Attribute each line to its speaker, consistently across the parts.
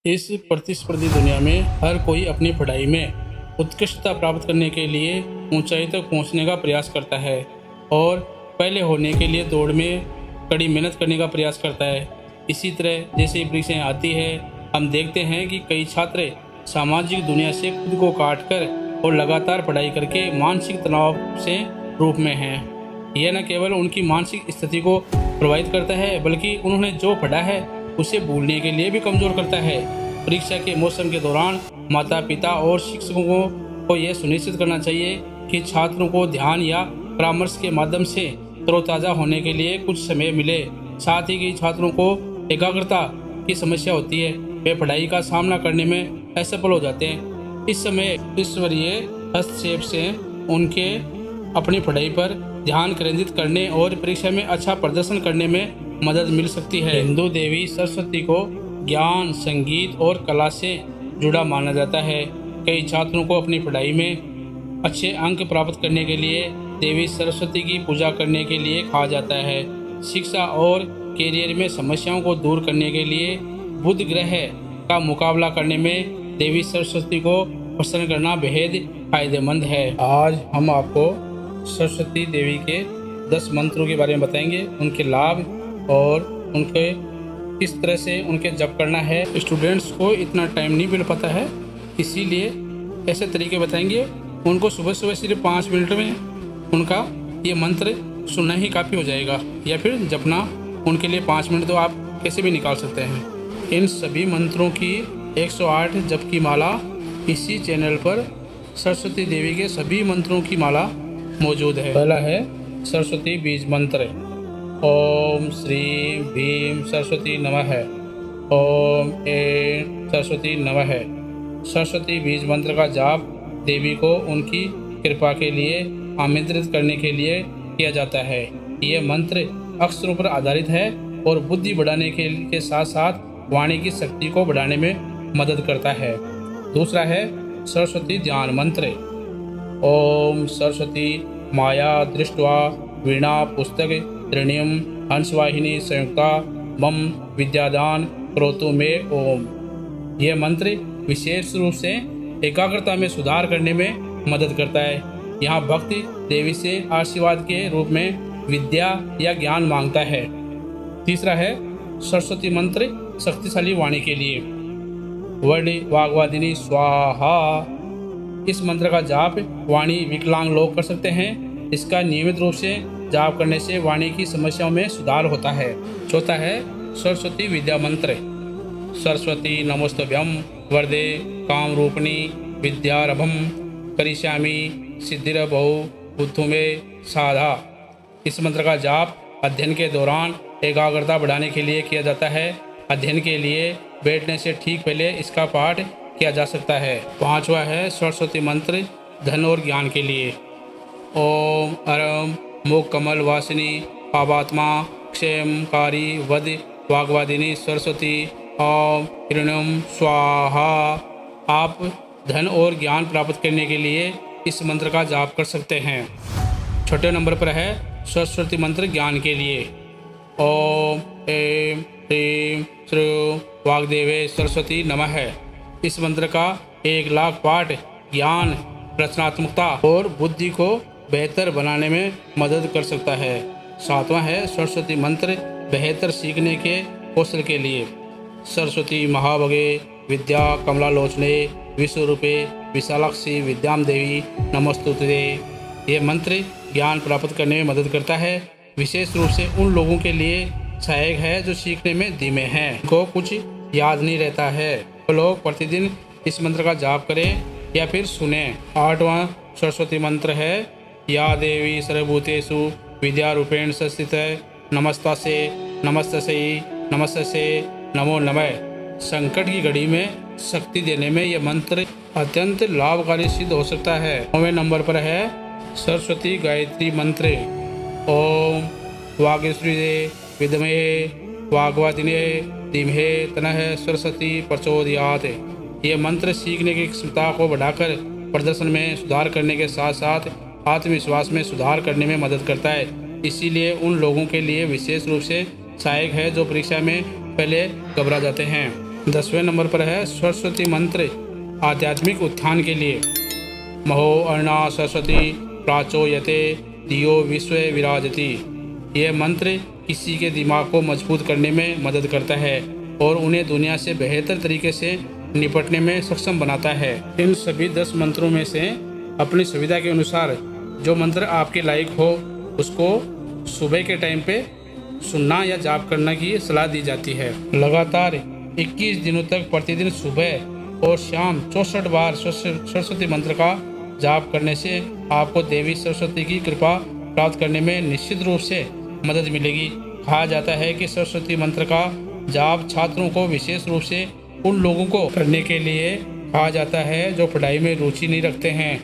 Speaker 1: इस प्रतिस्पर्धी दुनिया में हर कोई अपनी पढ़ाई में उत्कृष्टता प्राप्त करने के लिए ऊंचाई तक पहुंचने का प्रयास करता है और पहले होने के लिए दौड़ में कड़ी मेहनत करने का प्रयास करता है। इसी तरह जैसे ही परीक्षाएं आती है, हम देखते हैं कि कई छात्र सामाजिक दुनिया से खुद को काट कर और लगातार पढ़ाई करके मानसिक तनाव से रूप में हैं। यह न केवल उनकी मानसिक स्थिति को प्रभावित करता है, बल्कि उन्होंने जो पढ़ा है उसे भूलने के लिए भी कमज़ोर करता है। परीक्षा के मौसम के दौरान माता पिता और शिक्षकों को यह सुनिश्चित करना चाहिए कि छात्रों को ध्यान या परामर्श के माध्यम से तरोताज़ा होने के लिए कुछ समय मिले। साथ ही कई छात्रों को एकाग्रता की समस्या होती है, वे पढ़ाई का सामना करने में असफल हो जाते हैं। इस समय ईश्वरीय हस्तक्षेप से उनके अपनी पढ़ाई पर ध्यान केंद्रित करने और परीक्षा में अच्छा प्रदर्शन करने में मदद मिल सकती है। हिंदू देवी सरस्वती को ज्ञान, संगीत और कला से जुड़ा माना जाता है। कई छात्रों को अपनी पढ़ाई में अच्छे अंक प्राप्त करने के लिए देवी सरस्वती की पूजा करने के लिए कहा जाता है। शिक्षा और कैरियर में समस्याओं को दूर करने के लिए बुध ग्रह का मुकाबला करने में देवी सरस्वती को प्रसन्न करना बेहद फायदेमंद है। आज हम आपको सरस्वती देवी के 10 मंत्रों के बारे में बताएंगे, उनके लाभ और उनके किस तरह से उनके जप करना है। स्टूडेंट्स को इतना टाइम नहीं मिल पाता है, इसीलिए ऐसे तरीके बताएंगे। उनको सुबह सुबह सिर्फ 5 मिनट में उनका ये मंत्र सुनना ही काफ़ी हो जाएगा, या फिर जपना उनके लिए 5 मिनट तो आप कैसे भी निकाल सकते हैं। इन सभी मंत्रों की 108 जप की माला इसी चैनल पर सरस्वती देवी के सभी मंत्रों की माला मौजूद है। पहला है सरस्वती बीज मंत्र। ओम श्रीं भीम सरस्वती नमः। ओम ऐं सरस्वती नमः। सरस्वती बीज मंत्र का जाप देवी को उनकी कृपा के लिए आमंत्रित करने के लिए किया जाता है। यह मंत्र अक्षरों पर आधारित है और बुद्धि बढ़ाने के साथ साथ वाणी की शक्ति को बढ़ाने में मदद करता है। दूसरा है सरस्वती ध्यान मंत्र। ओम सरस्वती माया दृष्ट्वा वीणा पुस्तक त्रिणीयम हंसवाहिनी संयुक्ता मम विद्यादान करोतु मे ओम। यह मंत्र विशेष रूप से एकाग्रता में सुधार करने में मदद करता है। यहाँ भक्ति देवी से आशीर्वाद के रूप में विद्या या ज्ञान मांगता है। तीसरा है सरस्वती मंत्र शक्तिशाली वाणी के लिए। वर्णी वाग्वादिनी स्वाहा। इस मंत्र का जाप वाणी विकलांग लोग कर सकते हैं। इसका नियमित रूप से जाप करने से वाणी की समस्याओं में सुधार होता है। चौथा है सरस्वती विद्या मंत्र। सरस्वती नमोस्तुभ्यं वरदे काम रूपिणी विद्यारंभं करिष्यामि सिद्धिर्भौ बुद्धि में साधा। इस मंत्र का जाप अध्ययन के दौरान एकाग्रता बढ़ाने के लिए किया जाता है। अध्ययन के लिए बैठने से ठीक पहले इसका पाठ किया जा सकता है। पांचवा है सरस्वती मंत्र धन और ज्ञान के लिए। ओम अरम मुख कमल वासिनी पापात्मा क्षेमकारी वद वाग्वादिनी सरस्वती ओम हिरण्यम स्वाहा। आप धन और ज्ञान प्राप्त करने के लिए इस मंत्र का जाप कर सकते हैं। छठे नंबर पर है सरस्वती मंत्र ज्ञान के लिए। ओम ऐं ह्रीं श्रीं वाग्देवे सरस्वती नमः। इस मंत्र का 1 लाख पाठ ज्ञान, रचनात्मकता और बुद्धि को बेहतर बनाने में मदद कर सकता है। सातवां है सरस्वती मंत्र बेहतर सीखने के कौशल के लिए। सरस्वती महाभगे विद्या कमलालोचने विश्वरूपे विशालाक्षी विद्याम देवी नमस्तुते। यह मंत्र ज्ञान प्राप्त करने में मदद करता है। विशेष रूप से उन लोगों के लिए सहायक है जो सीखने में धीमे हैं, को कुछ याद नहीं रहता है। वो लोग प्रतिदिन इस मंत्र का जाप करें या फिर सुने। 8वां सरस्वती मंत्र है या देवी सर्वभूतेषु विद्यारूपेण संस्थिता नमस्तासे नमस्तसे नमस्तसे नमो नमः। संकट की घड़ी में शक्ति देने में यह मंत्र अत्यंत लाभकारी सिद्ध हो सकता है। 9वें नंबर पर है सरस्वती गायत्री मंत्र। ओम वागेश्वरी विद्महे वाग्वादिने धीमहे तनः सरस्वती प्रचोदयात्। यह मंत्र सीखने की क्षमता को बढ़ाकर प्रदर्शन में सुधार करने के साथ साथ आत्मविश्वास में सुधार करने में मदद करता है। इसीलिए उन लोगों के लिए विशेष रूप से सहायक है जो परीक्षा में पहले घबरा जाते हैं। 10वें नंबर पर है सरस्वती मंत्र आध्यात्मिक उत्थान के लिए। महो अर्णा सरस्वती प्राचोयते धियो विश्व विराजति। यह मंत्र किसी के दिमाग को मजबूत करने में मदद करता है और उन्हें दुनिया से बेहतर तरीके से निपटने में सक्षम बनाता है। इन सभी 10 मंत्रों में से अपनी सुविधा के अनुसार जो मंत्र आपके लायक हो उसको सुबह के टाइम पे सुनना या जाप करना की सलाह दी जाती है। लगातार 21 दिनों तक प्रतिदिन सुबह और शाम 64 बार सरस्वती मंत्र का जाप करने से आपको देवी सरस्वती की कृपा प्राप्त करने में निश्चित रूप से मदद मिलेगी। कहा जाता है कि सरस्वती मंत्र का जाप छात्रों को विशेष रूप से उन लोगों को करने के लिए कहा जाता है जो पढ़ाई में रुचि नहीं रखते हैं।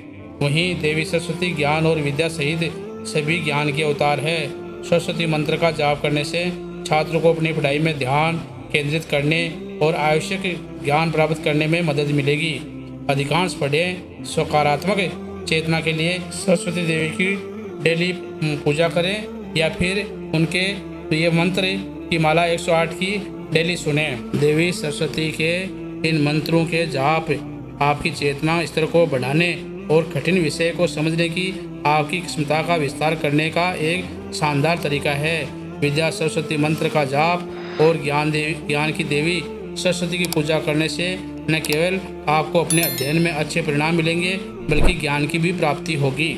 Speaker 1: वहीं देवी सरस्वती ज्ञान और विद्या सहित सभी ज्ञान के अवतार है। सरस्वती मंत्र का जाप करने से छात्रों को अपनी पढ़ाई में ध्यान केंद्रित करने और आवश्यक ज्ञान प्राप्त करने में मदद मिलेगी। अधिकांश पढ़ें सकारात्मक चेतना के लिए सरस्वती देवी की डेली पूजा करें या फिर उनके प्रिय मंत्र की माला 108 की डेली सुने। देवी सरस्वती के इन मंत्रों के जाप आपकी चेतना स्तर को बढ़ाने और कठिन विषय को समझने की आपकी क्षमता का विस्तार करने का एक शानदार तरीका है। विद्या सरस्वती मंत्र का जाप और ज्ञान की देवी सरस्वती की पूजा करने से न केवल आपको अपने अध्ययन में अच्छे परिणाम मिलेंगे बल्कि ज्ञान की भी प्राप्ति होगी।